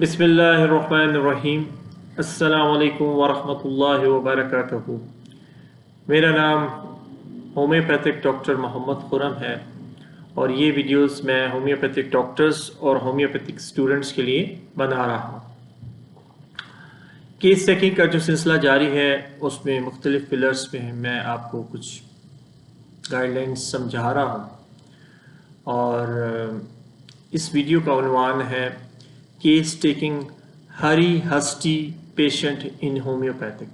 बिस्मिल्लाहिर्रहमानिर्रहीम। अस्सलामु अलैकुम वरहमतुल्लाहि वबरकातुहू। मेरा नाम होम्योपैथिक डॉक्टर मोहम्मद खुरम है और ये वीडियोस मैं होम्योपैथिक डॉक्टर्स और होम्योपैथिक स्टूडेंट्स के लिए बना रहा हूँ। केस चेकिंग का जो सिलसिला जारी है उसमें मुख्तलिफ पिलर्स में मैं आपको कुछ गाइडलाइंस समझा रहा हूँ और इस वीडियो का उन्वान है case taking hurry hasty patient in homoeopathic.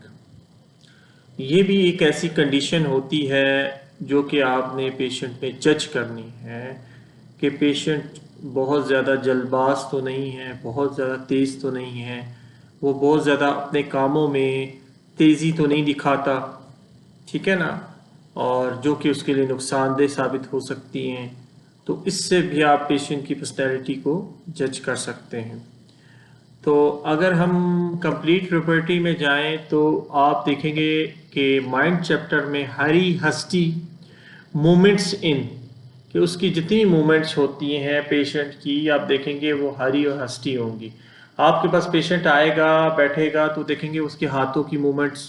ये भी एक ऐसी कंडीशन होती है जो कि आपने पेशेंट में जज करनी है कि पेशेंट बहुत ज़्यादा जल्दबाज तो नहीं है, बहुत ज़्यादा तेज़ तो नहीं है, वो बहुत ज़्यादा अपने कामों में तेज़ी तो नहीं दिखाता, ठीक है ना, और जो कि उसके लिए नुकसानदेह साबित हो सकती हैं। तो इससे भी आप पेशेंट की पर्सनैलिटी को जज कर सकते हैं। तो अगर हम कंप्लीट प्रॉपर्टी में जाएं तो आप देखेंगे कि माइंड चैप्टर में हरी हस्टी मूवमेंट्स इन कि उसकी जितनी मूवमेंट्स होती हैं पेशेंट की आप देखेंगे वो हरी और हस्टी होंगी। आपके पास पेशेंट आएगा बैठेगा तो देखेंगे उसके हाथों की मूवमेंट्स,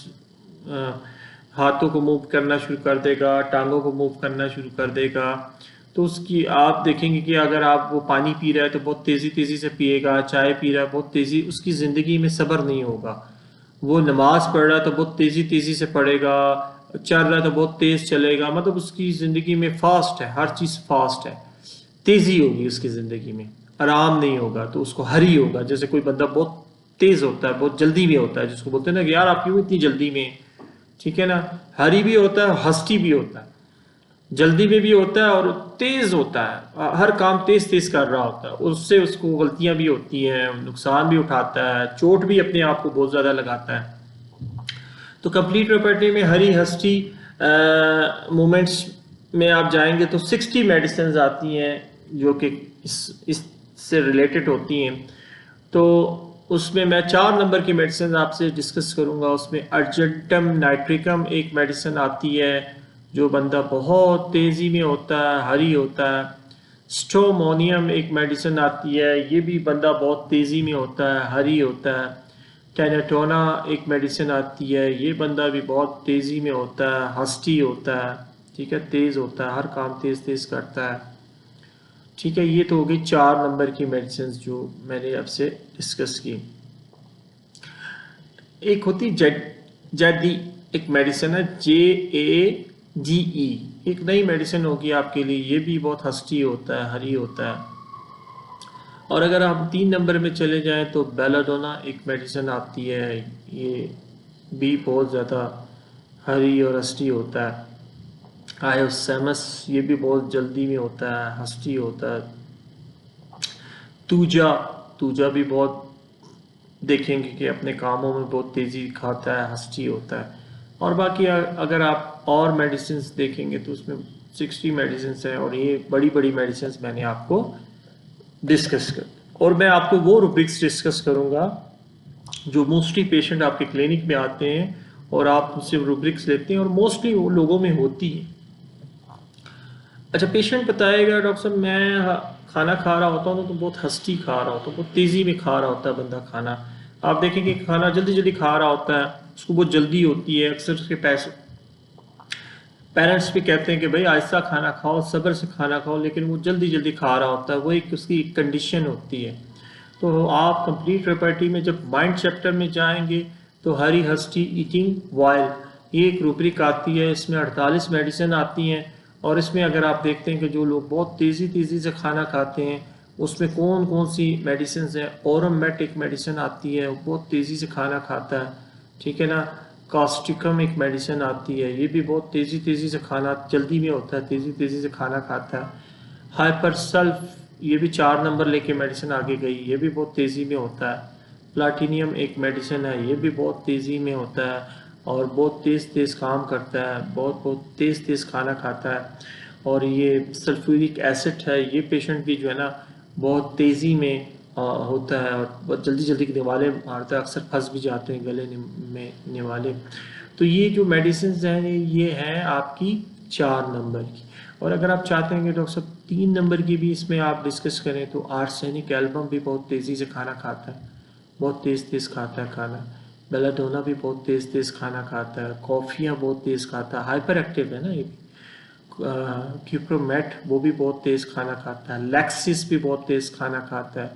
हाथों को मूव करना शुरू कर देगा, टांगों को मूव करना शुरू कर देगा। तो उसकी आप देखेंगे कि अगर आप वो पानी पी रहा है तो बहुत तेज़ी तेज़ी से पिएगा, चाय पी रहा है बहुत तेज़ी, उसकी ज़िंदगी में सब्र नहीं होगा। वो नमाज पढ़ रहा है तो बहुत तेज़ी तेज़ी से पढ़ेगा, चल रहा है तो बहुत तेज़ चलेगा, मतलब उसकी ज़िंदगी में फास्ट है, हर चीज़ फास्ट है, तेज़ी होगी उसकी ज़िंदगी में, आराम नहीं होगा। तो उसको हरी होगा। जैसे कोई बंदा बहुत तेज़ होता है, बहुत जल्दी में होता है, जिसको बोलते हैं ना कि यार आप क्यों इतनी जल्दी में, ठीक है ना। हरी भी होता है, हस्ती भी होता है, जल्दी में भी होता है और तेज होता है, हर काम तेज तेज कर रहा होता है, उससे उसको गलतियां भी होती हैं, नुकसान भी उठाता है, चोट भी अपने आप को बहुत ज़्यादा लगाता है। तो कंप्लीट प्रॉपर्टी में हरी हस्टी मूवमेंट्स में आप जाएंगे तो 60 मेडिसिन आती हैं जो कि इससे रिलेटेड होती हैं। तो उसमें मैं 4 नंबर की मेडिसिन आपसे डिस्कस करूंगा। उसमें अर्जेंटम नाइट्रिकम एक मेडिसिन आती है जो बंदा बहुत तेज़ी में होता है, हरी होता है। स्ट्रोमोनियम एक मेडिसिन आती है, ये भी बंदा बहुत तेज़ी में होता है, हरी होता है। टेनेटोना एक मेडिसिन आती है, ये बंदा भी बहुत तेज़ी में होता है, हस्टी होता है, ठीक है, तेज़ होता है, हर काम तेज़ तेज़ करता है, ठीक है। ये तो हो गई 4 नंबर की मेडिसिन जो मैंने आपसे डिस्कस की। एक होती जेड जेडी, एक मेडिसिन है JADE, एक नई मेडिसिन होगी आपके लिए, ये भी बहुत हस्टी होता है, हरी होता है। और अगर हम 3 नंबर में चले जाएं तो बेलाडोना एक मेडिसिन आती है, ये भी बहुत ज़्यादा हरी और हस्टी होता है। आयोसेमस ये भी बहुत जल्दी में होता है, हस्टी होता है। तूजा तूजा भी बहुत देखेंगे कि अपने कामों में बहुत तेज़ी दिखाता है, हस्टी होता है। और बाकी अगर आप और मेडिसिन देखेंगे तो उसमें 60 मेडिसिन हैं और ये बड़ी बड़ी मेडिसिन मैंने आपको डिस्कस कर, और मैं आपको वो रुब्रिक्स डिस्कस करूंगा जो मोस्टली पेशेंट आपके क्लिनिक में आते हैं और आप उनसे रुब्रिक्स लेते हैं और मोस्टली वो लोगों में होती है। अच्छा, पेशेंट बताएगा डॉक्टर साहब मैं खाना खा रहा होता हूँ तो बहुत हस्टी खा रहा होता हूँ, बहुत तेज़ी में खा रहा होता है बंदा खाना। आप देखेंगे खाना जल्दी जल्दी खा रहा होता है, उसको बहुत जल्दी होती है। अक्सर उसके पेरेंट्स भी कहते हैं कि भाई आहिस्ता खाना खाओ, सब्र से खाना खाओ, लेकिन वो जल्दी जल्दी खा रहा होता है, वो एक उसकी कंडीशन होती है। तो आप कंप्लीट प्रॉपर्टी में जब माइंड चैप्टर में जाएंगे तो हरी हस्टी ईटिंग वाइल ये एक रूब्रिक आती है, इसमें 48 मेडिसिन आती हैं। और इसमें अगर आप देखते हैं कि जो लोग बहुत तेज़ी से खाना खाते हैं उसमें कौन कौन सी मेडिसिन है। ओरमेट एक मेडिसिन आती है, वो बहुत तेज़ी से खाना खाता है, ठीक है ना। कास्टिकम एक मेडिसिन आती है, ये भी बहुत तेज़ी से खाना जल्दी में होता है, तेज़ी से खाना खाता है। हाइपर सल्फ ये भी 4 नंबर लेके मेडिसिन आगे गई, ये भी बहुत तेज़ी में होता है। प्लाटिनियम एक मेडिसिन है, ये भी बहुत तेज़ी में होता है और बहुत तेज़ तेज़ काम करता है, बहुत बहुत तेज़ तेज़ खाना खाता है। और ये सल्फ्यूरिक एसिड है, ये पेशेंट भी जो है ना बहुत तेज़ी में होता है और बहुत जल्दी जल्दी निवाले मारता है, अक्सर फंस भी जाते हैं गले में निवाले। तो ये जो मेडिसिन हैं ये हैं आपकी 4 नंबर की। और अगर आप चाहते हैं कि डॉक्टर साहब 3 नंबर की भी इसमें आप डिस्कस करें तो आर्सेनिक एल्बम भी बहुत तेज़ी से खाना खाता है, बहुत तेज़ तेज़ खाता है खाना। बेलाडोना भी बहुत तेज़ तेज़ खाना खाता है, कॉफ़ियाँ बहुत तेज़ खाता है, हाइपर एक्टिव है ना ये भी। क्यूप्रोमेट वो भी बहुत तेज़ खाना खाता है, लैक्सिस भी बहुत तेज़ खाना खाता है,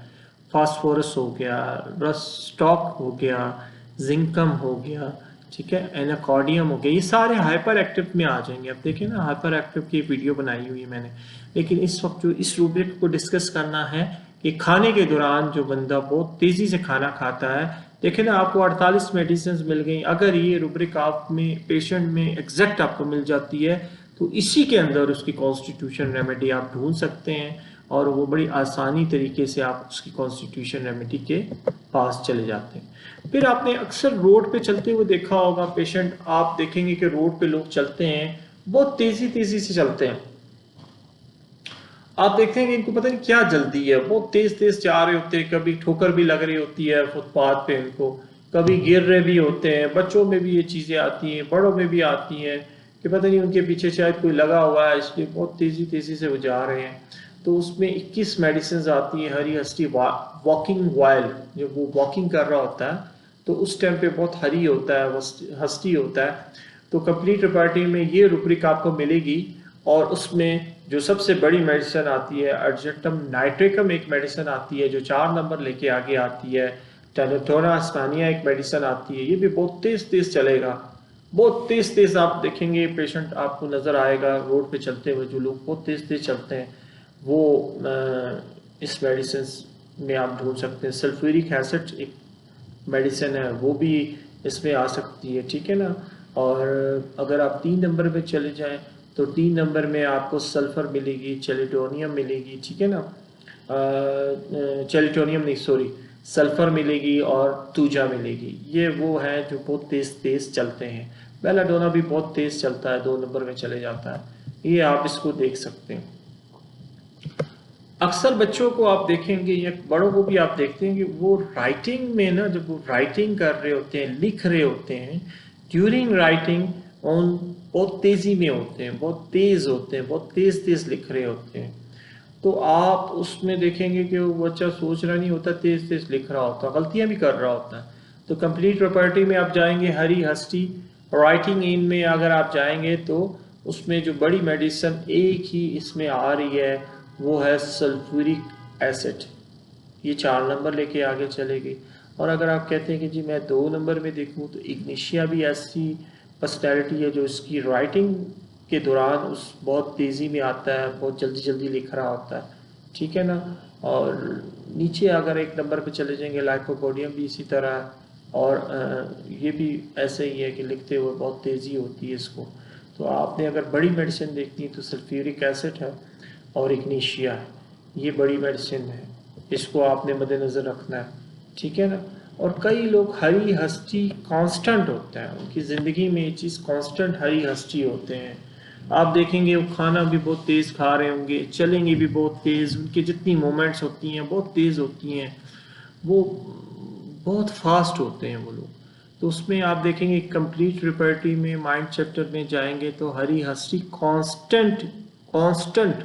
फास्फोरस हो गया, रस्टॉक हो गया, जिंकम हो गया, ठीक है, एनाकॉर्डियम हो गया, ये सारे हाइपर एक्टिव में आ जाएंगे। अब देखिए ना हाइपर एक्टिव की वीडियो बनाई हुई है मैंने, लेकिन इस वक्त जो इस रूब्रिक को डिस्कस करना है कि खाने के दौरान जो बंदा बहुत तेज़ी से खाना खाता है, देखिए ना आपको 48 मेडिसिन मिल गई। अगर ये रूब्रिक आप में पेशेंट में एग्जैक्ट आपको मिल जाती है तो इसी के अंदर उसकी कॉन्स्टिट्यूशन रेमेडी आप ढूंढ सकते हैं और वो बड़ी आसानी तरीके से आप उसकी कॉन्स्टिट्यूशन रेमेडी के पास चले जाते हैं। फिर आपने अक्सर रोड पे चलते हुए देखा होगा पेशेंट, आप देखेंगे कि रोड पे लोग चलते हैं बहुत तेजी तेजी से चलते हैं, आप देखते हैं कि इनको पता नहीं क्या जल्दी है, बहुत तेज तेज जा रहे होते हैं, कभी ठोकर भी लग रही होती है फुटपाथ पे इनको, कभी गिर रहे भी होते हैं। बच्चों में भी ये चीज़ें आती हैं, बड़ों में भी आती हैं कि पता नहीं उनके पीछे शायद कोई लगा हुआ है इसलिए बहुत तेज़ी तेज़ी से वो जा रहे हैं। तो उसमें 21 मेडिसिन आती हैं। हरी हस्ती वॉकिंग वाइल, जब वो वॉकिंग कर रहा होता है तो उस टाइम पे बहुत हरी होता है, हस्ती होता है। तो कंप्लीट रिपोर्टिंग में ये रूब्रिक आपको मिलेगी और उसमें जो सबसे बड़ी मेडिसिन आती है अर्जेंटम नाइट्रिकम, एक मेडिसिन आती है जो 4 नंबर लेके आगे आती है। टेनेटोरा स्पानिया एक मेडिसिन आती है, ये भी बहुत तेज तेज चलेगा, बहुत तेज तेज आप देखेंगे पेशेंट आपको नजर आएगा रोड पे चलते हुए, जो लोग बहुत तेज तेज चलते हैं वो इस मेडिसिन में आप ढूंढ सकते हैं। सल्फ्यूरिक एसिड एक मेडिसिन है वो भी इसमें आ सकती है, ठीक है ना। और अगर आप 3 नंबर पे चले जाएं तो 3 नंबर में आपको सल्फर मिलेगी, चेलिटोनियम मिलेगी, ठीक है ना, चेलिटोनियम नहीं सॉरी, सल्फर मिलेगी और तूजा मिलेगी। ये वो है जो बहुत तेज तेज चलते हैं। बेलाडोना भी बहुत तेज चलता है, 2 नंबर में चले जाता है, ये आप इसको देख सकते हैं। अक्सर बच्चों को आप देखेंगे या बड़ों को भी आप देखते हैं कि वो राइटिंग में ना, जब वो राइटिंग कर रहे होते हैं, लिख रहे होते हैं, ड्यूरिंग राइटिंग ऑन बहुत तेजी में होते हैं, बहुत तेज होते हैं, बहुत तेज तेज लिख रहे होते हैं। तो आप उसमें देखेंगे कि वो बच्चा सोच रहा नहीं होता, तेज तेज लिख रहा होता, गलतियां भी कर रहा होता है। तो कंप्लीट प्रॉपर्टी में आप जाएंगे, हरी हस्ती राइटिंग इन में अगर आप जाएंगे तो उसमें जो बड़ी मेडिसिन एक ही इसमें आ रही है वो है सल्फ्यूरिक एसिड, ये 4 नंबर लेके आगे चलेगी। और अगर आप कहते हैं कि जी मैं 2 नंबर में देखूं तो इग्निशिया भी ऐसी पर्सनैलिटी है जो इसकी राइटिंग के दौरान उस बहुत तेज़ी में आता है, बहुत जल्दी जल्दी लिख रहा होता है, ठीक है ना। और नीचे अगर 1 नंबर पे चले जाएंगे लाइकोपोडियम भी इसी तरह, और ये भी ऐसे ही है कि लिखते हुए बहुत तेज़ी होती है इसको। तो आपने अगर बड़ी मेडिसिन देखनी है तो सल्फ्यूरिक एसिड है और इग्निशिया है, ये बड़ी मेडिसिन है, इसको आपने मद्देनज़र रखना है, ठीक है ना। और कई लोग हरी हस्ती कांस्टेंट होते हैं, उनकी ज़िंदगी में ये चीज़ कांस्टेंट हरी हस्ती होते हैं। आप देखेंगे वो खाना भी बहुत तेज़ खा रहे होंगे, चलेंगे भी बहुत तेज़, उनकी जितनी मूवमेंट्स होती हैं बहुत तेज़ होती हैं, वो बहुत फास्ट होते हैं वो लोग। तो उसमें आप देखेंगे कंप्लीट रिपर्टी में माइंड चैप्टर में जाएंगे तो हरी हस्ती कांस्टेंट कांस्टेंट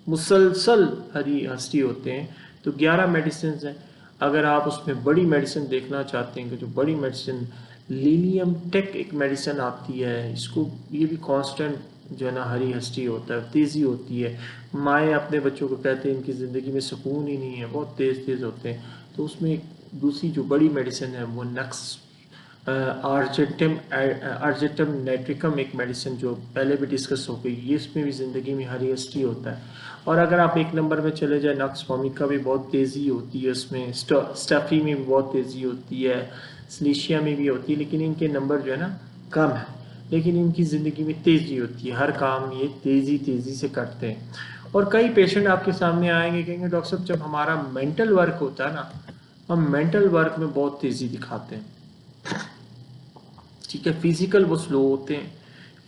मुसलसल हरी हस्ती होते हैं। तो 11 मेडिसिन हैं। अगर आप उसमें बड़ी मेडिसिन देखना चाहते हैं कि जो बड़ी मेडिसिन लीलियम टेक एक मेडिसिन आती है, इसको ये भी कांस्टेंट जो है ना हरी हस्ती होता है, तेज़ी होती है। माएँ अपने बच्चों को कहते हैं इनकी ज़िंदगी में सुकून ही नहीं है, बहुत तेज़ तेज़ होते हैं। तो उसमें एक दूसरी जो बड़ी मेडिसिन है वो नक्स आर्जेंटम नाइट्रिकम एक मेडिसिन जो पहले भी डिस्कस हो गई, ये इसमें भी ज़िंदगी में हरी हस्ती होता है। और अगर आप 1 नंबर में चले जाए नक्स फॉर्मिका भी बहुत तेज़ी होती है, उसमें स्टफी में भी बहुत तेज़ी होती है, स्लीशिया में भी होती है, लेकिन इनके नंबर जो है ना कम है, लेकिन इनकी ज़िंदगी में तेज़ी होती है, हर काम ये तेज़ी तेज़ी से करते हैं। और कई पेशेंट आपके सामने आएंगे कहेंगे डॉक्टर साहब जब हमारा मेंटल वर्क होता है ना, हम मेंटल वर्क में बहुत तेज़ी दिखाते हैं, ठीक है। फिजिकल वो स्लो होते हैं,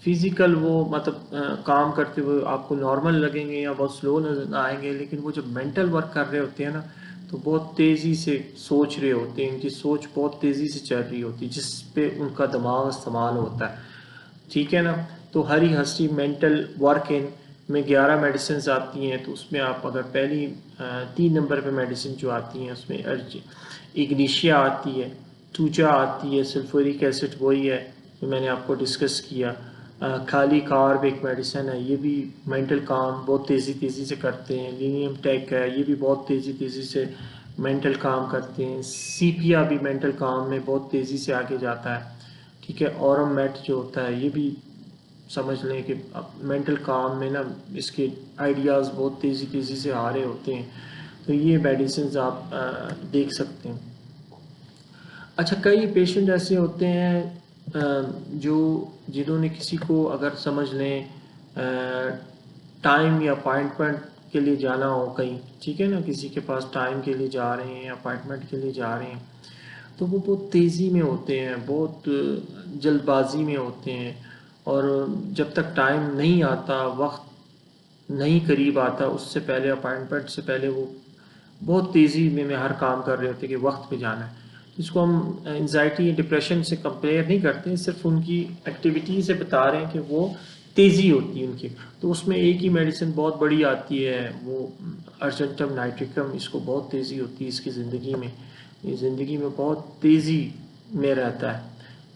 फिजिकल वो मतलब काम करते हुए आपको नॉर्मल लगेंगे या बहुत स्लो नजर आएंगे, लेकिन वो जब मेंटल वर्क कर रहे होते हैं ना तो बहुत तेज़ी से सोच रहे होते हैं, इनकी सोच बहुत तेज़ी से चल रही होती है जिस पे उनका दिमाग इस्तेमाल होता है, ठीक है ना। तो हरी हस्ती मेंटल वर्क इन में 11 मेडिसिन आती हैं। तो उसमें आप अगर पहली 3 नंबर पे मेडिसिन जो आती हैं उसमें इग्निशिया आती है, टूजा आती है, सल्फ्यूरिक एसिड वही है जो मैंने आपको डिस्कस किया। खाली कार्ब एक मेडिसिन है, ये भी मेंटल काम बहुत तेज़ी से करते हैं। लीनियम टेक है, ये भी बहुत तेज़ी से मेंटल काम करते हैं। सीपिया भी मेंटल काम में बहुत तेज़ी से आगे जाता है, ठीक है। ऑरम मेट जो होता है ये भी समझ लें कि मेंटल काम में ना इसके आइडियाज़ बहुत तेज़ी से आ रहे होते हैं। तो ये मेडिसिन आप देख सकते हैं। अच्छा, कई पेशेंट ऐसे होते हैं जो जिन्होंने किसी को अगर समझ लें टाइम या अपॉइंटमेंट के लिए जाना हो कहीं, ठीक है ना, किसी के पास टाइम के लिए जा रहे हैं, अपॉइंटमेंट के लिए जा रहे हैं, तो वो बहुत तेज़ी में होते हैं, बहुत जल्दबाजी में होते हैं। और जब तक टाइम नहीं आता, वक्त नहीं करीब आता, उससे पहले अपॉइंटमेंट से पहले वो बहुत तेज़ी में हर काम कर रहे होते हैं कि वक्त पे जाना है। इसको हम एंजाइटी या डिप्रेशन से कंपेयर नहीं करते, सिर्फ उनकी एक्टिविटी से बता रहे हैं कि वो तेज़ी होती है उनकी। तो उसमें एक ही मेडिसिन बहुत बड़ी आती है, वो अर्जेंटम नाइट्रिकम, इसको बहुत तेज़ी होती है इसकी ज़िंदगी में, ये ज़िंदगी में बहुत तेज़ी में रहता है,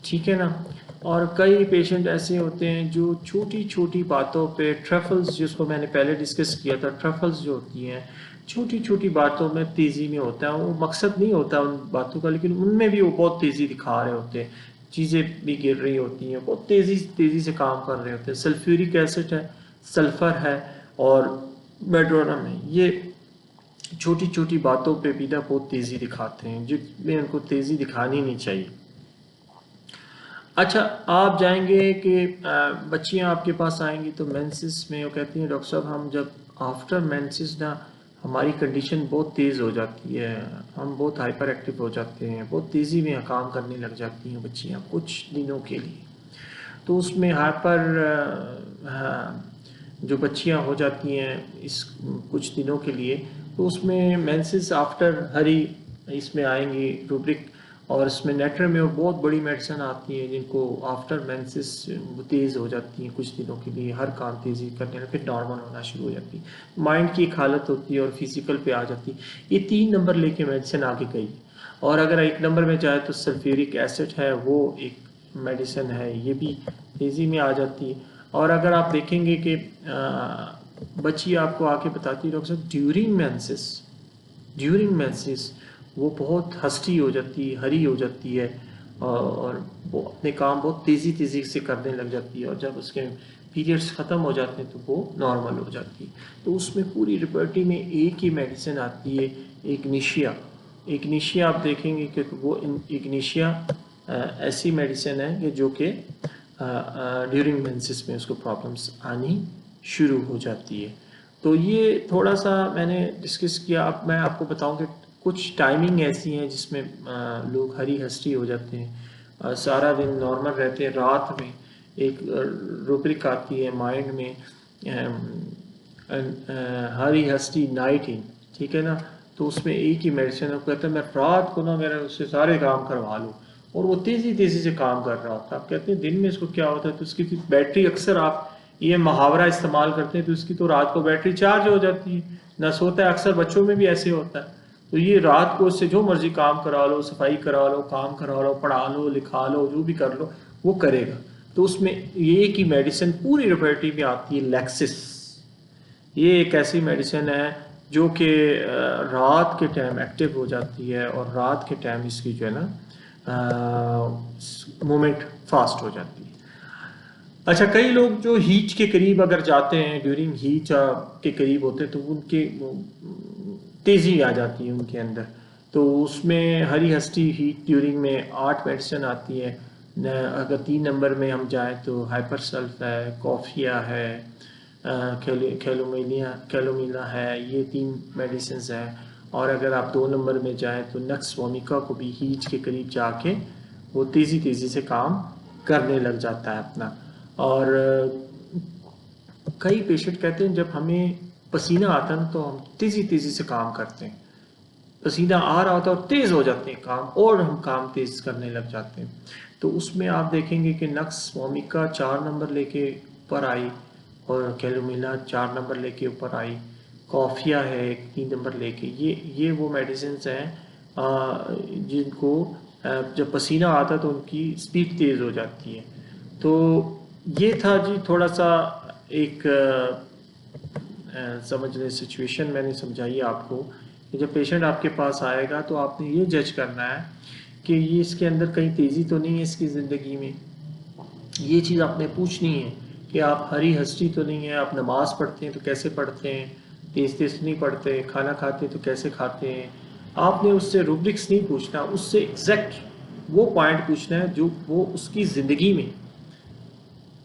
ठीक है ना। और कई पेशेंट ऐसे होते हैं जो छोटी छोटी बातों पे ट्रफल्स, जिसको मैंने पहले डिस्कस किया था, ट्रफल्स जो होती हैं छोटी छोटी बातों में तेज़ी में होता है। वो मकसद नहीं होता उन बातों का, लेकिन उनमें भी वो बहुत तेज़ी दिखा रहे होते हैं, चीज़ें भी गिर रही होती हैं, बहुत तेज़ी से काम कर रहे होते हैं। सल्फ्यूरिक एसिड है, सल्फ़र है और मेट्रोनम है, ये छोटी छोटी बातों पे भी ना बहुत तेज़ी दिखाते हैं, जिसमें उनको तेज़ी दिखानी नहीं चाहिए। अच्छा, आप जाएंगे कि बच्चियां आपके पास आएंगी तो मेंसेस में वो कहती हैं डॉक्टर साहब हम जब आफ्टर मेंसेस ना हमारी कंडीशन बहुत तेज़ हो जाती है, हम बहुत हाइपर एक्टिव हो जाते हैं, बहुत तेज़ी में काम करने लग जाती हैं बच्चियां कुछ दिनों के लिए। तो उसमें जो बच्चियां हो जाती हैं इस कुछ दिनों के लिए, तो उसमें मेंसेस आफ्टर हरी इसमें आएंगी रूब्रिक, और इसमें नेटर में वो बहुत बड़ी मेडिसिन आती है जिनको आफ्टर मेंसेस तेज़ हो जाती हैं कुछ दिनों के लिए, हर काम तेज़ी करने लगे, फिर नॉर्मल होना शुरू हो जाती है, माइंड की एक हालत होती है और फिजिकल पे आ जाती है। ये 3 नंबर लेके मेडिसिन आगे गई। और अगर 1 नंबर में जाए तो सल्फ्यूरिक एसिड है, वो एक मेडिसिन है, ये भी तेज़ी में आ जाती है। और अगर आप देखेंगे कि बच्ची आपको आके बताती है डॉक्टर साहब ड्यूरिंग मेंसेस वो बहुत हस्टी हो जाती है, हरी हो जाती है, और वो अपने काम बहुत तेज़ी से करने लग जाती है, और जब उसके पीरियड्स ख़त्म हो जाते हैं तो वो नॉर्मल हो जाती है। तो उसमें पूरी रिपोर्टी में एक ही मेडिसिन आती है, इग्निशिया आप देखेंगे कि वो इग्निशिया ऐसी मेडिसिन है कि जो कि ड्यूरिंग मेंसेस में उसको प्रॉब्लम्स आनी शुरू हो जाती है। तो ये थोड़ा सा मैंने डिस्कस किया। अब मैं आपको बताऊं कि कुछ टाइमिंग ऐसी हैं जिसमें लोग हरी हस्ती हो जाते हैं, सारा दिन नॉर्मल रहते हैं, रात में एक रूब्रिक आती है माइंड में, हरी हस्ती नाइट इन, ठीक है ना। तो उसमें एक ही मेडिसिन है, कहते हैं मैं रात को ना मेरा उससे सारे काम करवा लूँ, और वो तेज़ी से काम कर रहा होता है। आप कहते हैं दिन में इसको क्या होता है, तो उसकी बैटरी, अक्सर आप ये मुहावरा इस्तेमाल करते हैं, तो इसकी तो रात को बैटरी चार्ज हो जाती है, ना सोता है। अक्सर बच्चों में भी ऐसे होता है। तो ये रात को उससे जो मर्जी काम करा लो, सफाई करा लो, काम करा लो, पढ़ा लो, लिखा लो, जो भी कर लो वो करेगा। तो उसमें ये की मेडिसिन पूरी रेपर्टरी में आती है, लेक्सिस। ये एक ऐसी मेडिसिन है जो कि रात के टाइम एक्टिव हो जाती है, और रात के टाइम इसकी जो है ना मूवमेंट फास्ट हो जाती है। अच्छा, कई लोग जो हीट के करीब अगर जाते हैं, ड्यूरिंग हीट के करीब होते हैं, तो उनके तेज़ी आ जाती है उनके अंदर। तो उसमें हरी हस्ती हीट ड्यूरिंग में 8 मेडिसिन आती है। अगर 3 नंबर में हम जाएं तो हाइपरसल्फ है, कॉफिया है, कैलोमीला है, ये 3 मेडिसिन है। और अगर आप 2 नंबर में जाएं तो नक्स वोमिका को भी हीट के करीब जाके वो तेज़ी से काम करने लग जाता है अपना। और कई पेशेंट कहते हैं जब हमें पसीना आता है ना तो हम तेज़ी से काम करते हैं, पसीना आ रहा होता है और तेज़ हो जाते हैं काम, और हम काम तेज़ करने लग जाते हैं। तो उसमें आप देखेंगे कि नक्स वोमिका 4 नंबर लेके ऊपर आई, और कैलुमिला 4 नंबर लेके ऊपर आई, कॉफिया है 3 नंबर लेके। ये वो मेडिसिन हैं जिनको जब पसीना आता है तो उनकी स्पीड तेज़ हो जाती है। तो ये था जी थोड़ा सा एक समझ लें सिचुएशन मैंने समझाई आपको कि जब पेशेंट आपके पास आएगा तो आपने ये जज करना है कि ये इसके अंदर कहीं तेज़ी तो नहीं है इसकी ज़िंदगी में। ये चीज़ आपने पूछनी है कि आप हरी हस्ती तो नहीं है, आप नमाज़ पढ़ते हैं तो कैसे पढ़ते हैं, तेज़ तेज़ नहीं पढ़ते, खाना खाते हैं तो कैसे खाते हैं। आपने उससे रूब्रिक्स नहीं पूछना, उससे एग्जैक्ट वो पॉइंट पूछना है जो वो उसकी ज़िंदगी में,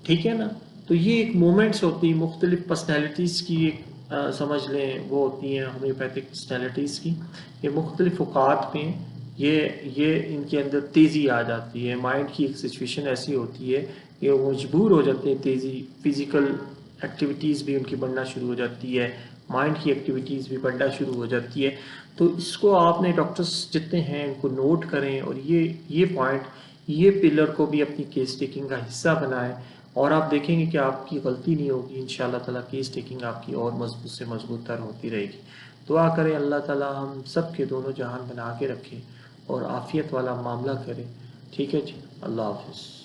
ठीक है ना। तो ये एक मोमेंट्स होती है मुख्तलिफ पर्सनैलिटीज़ की, एक समझ लें वो होती हैं होम्योपैथिक पर्सनैलिटीज़ की। ये मुख्तलिफ औकात में ये इनके अंदर तेज़ी आ जाती है। माइंड की एक सिचुएशन ऐसी होती है कि वो मजबूर हो जाते हैं, तेज़ी फिज़िकल एक्टिविटीज़ भी उनकी बढ़ना शुरू हो जाती है, माइंड की एक्टिविटीज़ भी बढ़ना शुरू हो जाती है। तो इसको आपने डॉक्टर्स जितने हैं इनको नोट करें और ये पॉइंट, ये पिलर को भी अपनी केस टेकिंग का हिस्सा बनाएं और आप देखेंगे कि आपकी गलती नहीं होगी। इंशाल्लाह ताला केस टेकिंग आपकी और मजबूत से मजबूत तर होती रहेगी। दुआ करें अल्लाह ताला हम सब के दोनों जहान बना के रखे और आफियत वाला मामला करे। ठीक है जी, अल्लाह हाफिज़।